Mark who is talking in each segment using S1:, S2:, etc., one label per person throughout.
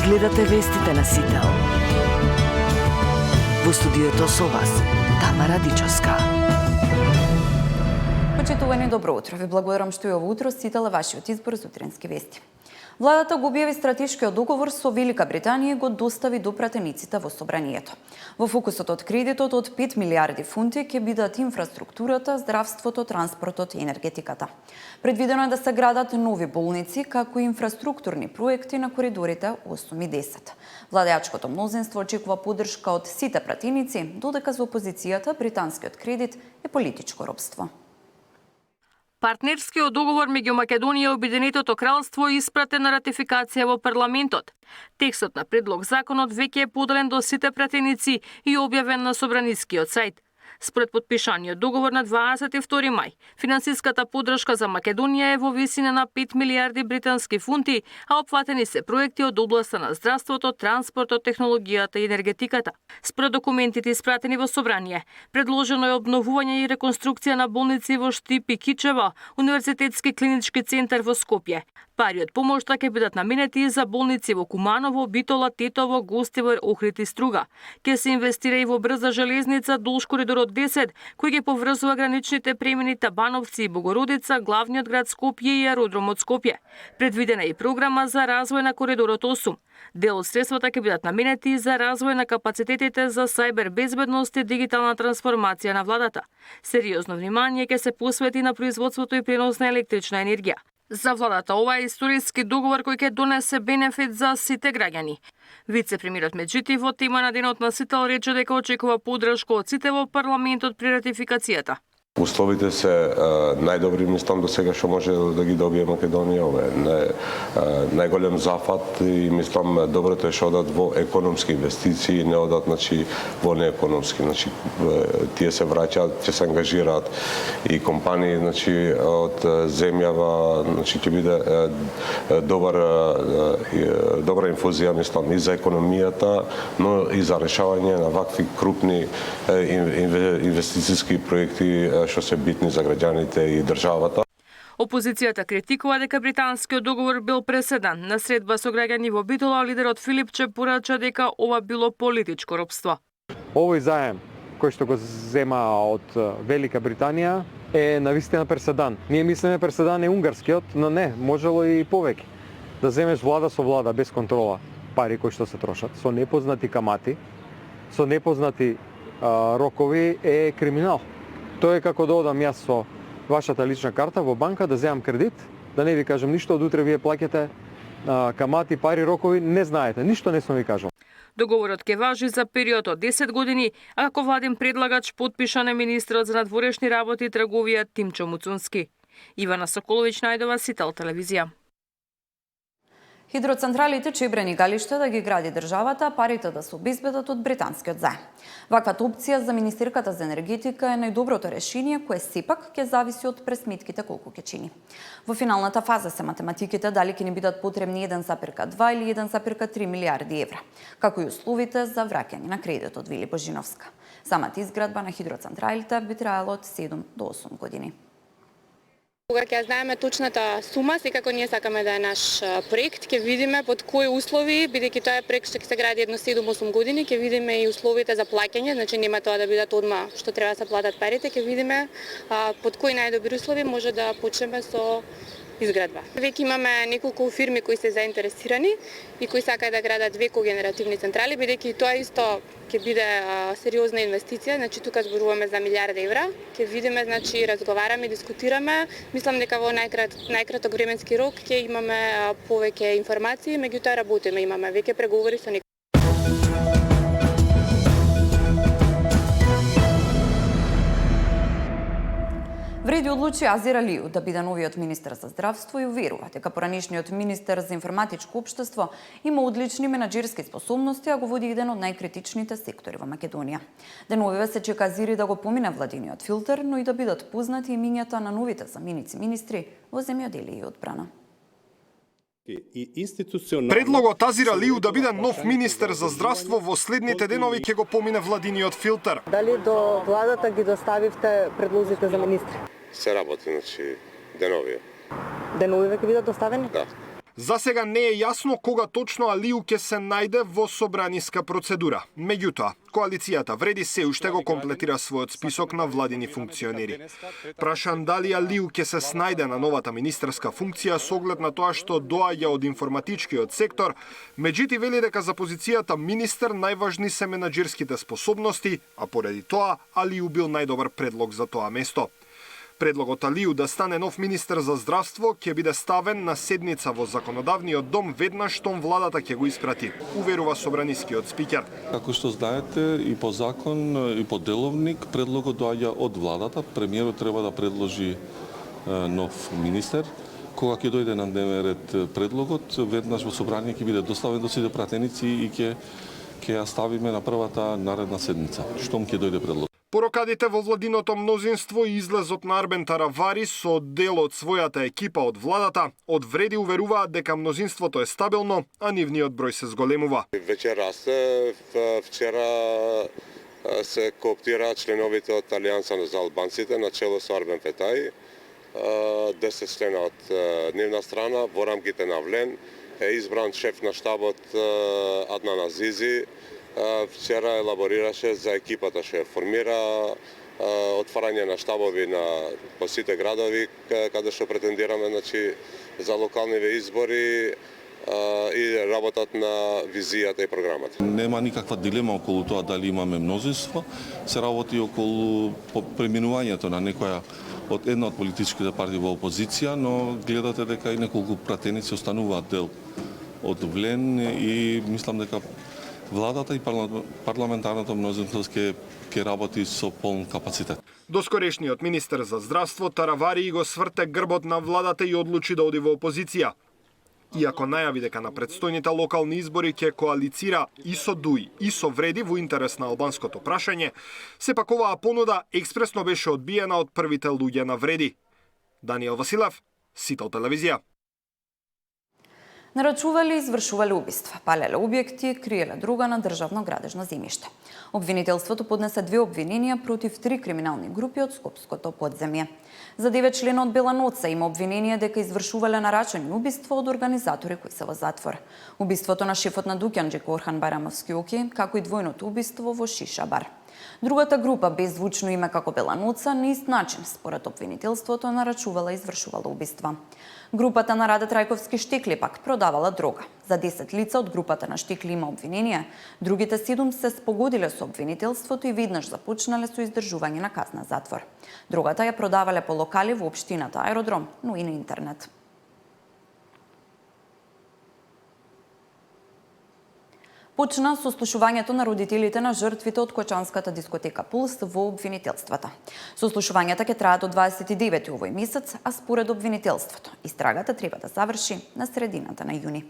S1: гледате вестите на Сител. Во студиото со вас, Тамара Дичовска.
S2: Почитувани, добро утро. Ви благодарам што и ово утро Сител е вашиот избор за утрински вести. Владата го објави стратешкиот договор со Велика Британија и го достави до пратениците во собранието. Во фокусот од кредитот од 5 милиарди фунти ќе бидат инфраструктурата, здравството, транспортот и енергетиката. Предвидено е да се градат нови болници, како и инфраструктурни проекти на коридорите 8 и 10. Владеачкото мнозинство очекува поддршка од сите пратеници, додека за опозицијата британскиот кредит е политичко робство.
S3: Партнерскиот договор меѓу Македонија и Обединетото кралство е испратен на ратификација во парламентот. Текстот на предлог законот веќе е поделен до сите пратеници и објавен на собранискиот сајт. Според подпишаниот договор на 22 мај, финансиската поддршка за Македонија е во висина на 5 милиарди британски фунти, а опфатени се проекти од областа на здравството, транспортот, технологијата и енергетиката. Според документите испратени во собрание, предложено е обновување и реконструкција на болници во Штип и Кичево, Универзитетски клинички центар во Скопје. Пари од помошта ќе бидат наменети и за болници во Куманово, Битола, Тетово, Гостивар, Охрид и Струга. Ќе се инвестира и во брза железница долж коридорот 10, кој ги поврзува граничните премини Табановци и Богородица, главниот град Скопје и аеродромот Скопје. Предвидена е и програма за развој на коридорот 8. Дел од средствата ќе бидат наменети и за развој на капацитетите за сајбер безбедност и дигитална трансформација на владата. Сериозно внимание ќе се посвети на производството и пренос на електрична енергија. За владата ова е историски договор кој ќе донесе бенефит за сите граѓани. Вице-премиерот Меджити во тема на денот на Сител рече дека очекува поддршка од сите во парламентот при ратификацијата.
S4: Условите се најдобри, мислам, до сега што може да ги добие Македонија. Ова е најголем зафат и мислам доброто е што одат во економски инвестиции, не одат во неекономски. Тие се враќаат, ќе се ангажираат и компании од земјава, ќе биде добра инфузија, мислам, и за економијата, но и за решавање на вакви крупни инвестициски проекти што се битни за граѓаните и државата.
S3: Опозицијата критикува дека британскиот договор бил преседан. На средба со граѓани во Битола, лидерот Филипче порача дека ова било политичко робство.
S5: Овој заем кој што го зема од Велика Британија е навистина преседан. Ние мислиме преседан е унгарскиот, но не, можело и повеќе. Да земеш влада со влада без контрола, пари кои што се трошат, со непознати камати, со непознати рокови е криминал. Тоа е како да одам јас со вашата лична карта во банка да земам кредит, да не ви кажам ништо, од утре вие плаќате камати, пари, рокови, не знаете, ништо не сум ви кажал.
S3: Договорот ќе важи за период од 10 години, а како владин предлагач подпишан е министрот за надворешни работи и трговија Тимчо Муцунски. Ивана Соколовиќ, Најдова, Сител телевизија.
S2: Хидроцентралите Чебрен и Галиште да ги гради државата, а парите да се обезбедат од британскиот заем. Ваквата опција за министерката за енергетика е најдоброто решение, кое сепак ќе зависи од пресметките колку ќе чини. Во финалната фаза се математиките дали ќе ни бидат потребни 1,2 или 1,3 милиарди евра, како и условите за враќање на кредитот, вели Божиновска. Самата изградба на хидроцентралите би траела од 7 до 8 години.
S6: Кога ќе знаеме точната сума, секако ние сакаме да е наш проект, ќе видиме под кои услови, бидејќи тоа е проект што ќе се гради едно 7-8 години, ќе видиме и условите за плаќање, значи нема тоа да бидат одма што треба да се платат парите, ќе видиме под кои најдобри услови може да почнеме со изградба. Веќе имаме неколку фирми кои се заинтересирани и кои сакаат да градат 2 когенеративни централи, бидејќи тоа исто ќе биде сериозна инвестиција, значи тука зборуваме за милиарда евра. Ќе видиме, значи разговараме, дискутираме. Мислам дека во најкраток временски рок ќе имаме повеќе информации, меѓутоа работиме, имаме веќе преговори со некои.
S2: Вреди одлучи Азир Алију да биде новиот министер за здравство и уверува дека поранешниот министер за информатичко општество има одлични менаџерски способности, а го води еден од најкритичните сектори во Македонија. Деновиве се чека Азири да го помине владиниот филтер, но и да бидат познати имињата на новите заменици министри во земјоделие и одбрана.
S7: Предлогот Азир Алију да биде нов министер за здравство во следните денови ќе го помине владиниот филтер.
S8: Дали до владата ги доставивте предлозите за министри?
S4: Се работи, денови.
S8: Денови ќе бидат доставени?
S4: Да.
S7: За сега не е јасно кога точно Алиу ќе се најде во собраниска процедура. Меѓутоа, коалицијата Вреди се уште го комплетира својот список на владини функционери. Прашан дали Алиу ќе се снајде на новата министерска функција со оглед на тоа што доаѓа од информатичкиот сектор, Меджити вели дека за позицијата министер најважни се менаџерските способности, а поради тоа Алиу бил најдобар предлог за тоа место. Предлогот Алиу да стане нов министер за здравство ќе биде ставен на седница во законодавниот дом веднаш штом владата ќе го испрати, уверува собранискиот спикер.
S9: Како што знаете, и по закон, и по деловник, предлогот доаѓа од владата. Премиерот треба да предложи нов министер. Кога ќе дојде на дневен ред предлогот, веднаш во собрание ќе биде доставен до сите пратеници и ќе ја ставиме на првата наредна седница, штом ќе дојде предлог.
S7: Порокадите во владиното мнозинство и излезот на Арбен Таравари со дел од својата екипа од владата, од Вреди уверуваат дека мнозинството е стабилно, а нивниот број се зголемува.
S4: Веќе расте, вчера се кооптира членовите од Алијанса за албанците на чело со Арбен Фетај. 10 члена од нивна страна, во рамките на Влен е избран шеф на штабот Аднан Азизи. Вчера елаборираше за екипата што ја формира, отварање на штабови по сите градови каде што претендираме за локалниве избори и работат на визијата и програмата.
S9: Нема никаква дилема околу тоа дали имаме мнозинство, се работи околу преминувањето на некоја од една од политичките партии во опозиција, но гледате дека и неколку пратеници остануваат дел од Влен и мислам дека владата и парламентарното мнозинство ќе работи со полн капацитет.
S7: Доскорешниот министер за здравство Таравари го сврте грбот на владата и одлучи да оди во опозиција. Иако најави дека на предстојните локални избори ќе коалицира и со ДУИ и со Вреди во интерес на албанското прашање, сепак оваа понуда експресно беше одбиена од првите луѓе на Вреди. Даниел Василев, Сител телевизија.
S2: Нарачувале и извршувале убиства, палеле објекти, криеле друга на државно градежно земјиште. Обвинителството поднесе 2 обвиненија против 3 криминални групи од Скопското подземје. За 9 члена од Беланоца има обвинение дека извршувале нарачани убиство од организатори кои се во затвор. Убиството на шефот на Дукјанџи Корхан Байрамовски Оки, како и двојното убиство во Шиша бар. Другата група, без звучно име како Беланоца, на ист начин, според обвинителството, нарачувала и извршувала убиства. Групата на Раде Трајковски Штекли пак продавала дрога. За 10 лица од групата на Штекли има обвинение, другите 7 се спогодиле со обвинителството и веднаш започнале со издржување на казна затвор. Дрогата ја продавале по локали во општината Аеродром, но и на интернет. Почна сослушувањето на родителите на жртвите од кочанската дискотека Пулс во обвинителствата. Сослушувањата ќе траат до 29 овој месец, а според обвинителството, истрагата треба да заврши на средината на јуни.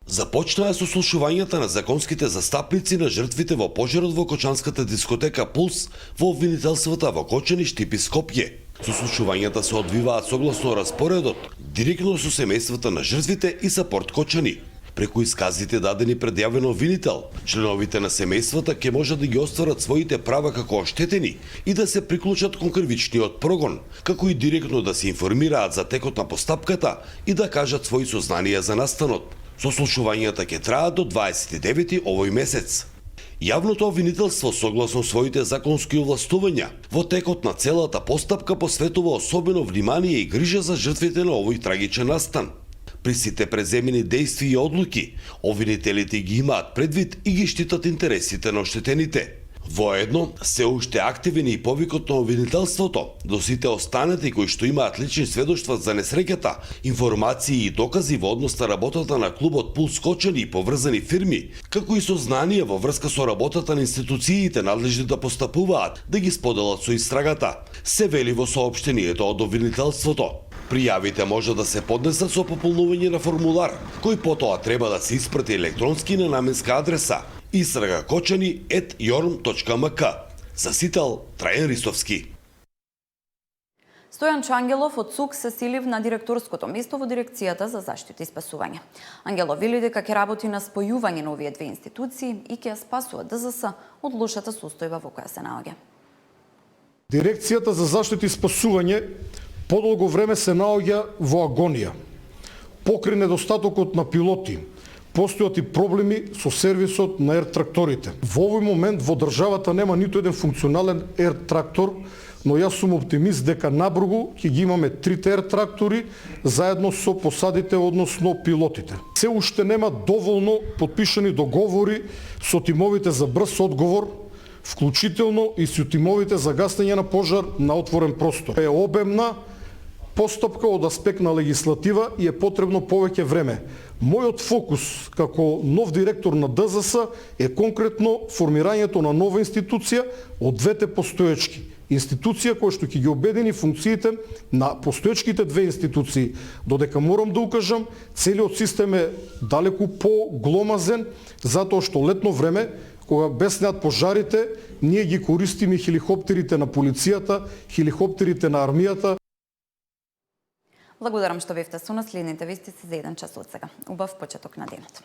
S10: Започнаа сослушувањата на законските застапници на жртвите во пожарот во кочанската дискотека Пулс во обвинителствата во Кочани, Штип и Скопје. Сослушувањата се одвиваат согласно распоредот, директно со семејствата на жртвите и Сапорт Кочани. Преку исказите дадени пред јавен обвинител, членовите на семејствата ќе можат да ги остварат своите права како оштетени и да се приклучат кон кривичниот прогон, како и директно да се информираат за текот на постапката и да кажат своји сознанија за настанот. Сослушувањата ќе траат до 29 овој месец. Јавното обвинителство, согласно своите законски овластувања, во текот на целата постапка посветува особено внимание и грижа за жртвите на овој трагичен настан. При сите преземени дејства и одлуки, обвинителите ги имаат предвид и ги штитат интересите на оштетените. Воедно, се уште активен и повикот на обвинителството до сите останати кои што имаат лични сведоштва за несреќата, информации и докази во однос на работата на клубот Пулс Кочани и поврзани фирми, како и сознанија во врска со работата на институциите надлежни да постапуваат, да ги споделат со истрагата. Се вели во соопштението од обвинителството. Пријавите може да се поднесат со пополнување на формулар, кој потоа треба да се испрати електронски на наменска адреса istragakочани@jorm.mk. За Сител, Трајан Ристовски.
S2: Стојан Чангелов од ЦУК се силив на директорското место во Дирекцијата за заштита и спасување. Ангелов вели дека ќе работи на спојување на овие две институции и ќе ја спасува ДЗС од лошата состојба во која се наоѓа.
S11: Дирекцијата за заштита и спасување подолго време се наоѓа во агонија. Покрај недостатокот на пилоти, постојат и проблеми со сервисот на ер-тракторите. Во овој момент во државата нема ниту еден функционален ер-трактор, но јас сум оптимист дека набргу ќе ги имаме 3 ер-трактори заедно со посадите, односно пилотите. Се уште нема доволно подпишани договори со тимовите за брз одговор, вклучително и со тимовите за гасење на пожар на отворен простор. Е обемна постапка од аспект на легислатива и е потребно повеќе време. Мојот фокус како нов директор на ДЗС е конкретно формирањето на нова институција од двете постоечки. Институција која што ќе ги обедини функциите на постоечките две институции. Додека морам да укажам, целиот систем е далеку погломазен, затоа што летно време, кога беснеат пожарите, ние ги користиме хеликоптерите на полицијата, хеликоптерите на армијата.
S2: Благодарам што бевте со нас. Следните вести се за 1 час од сега. Убав почеток на денот.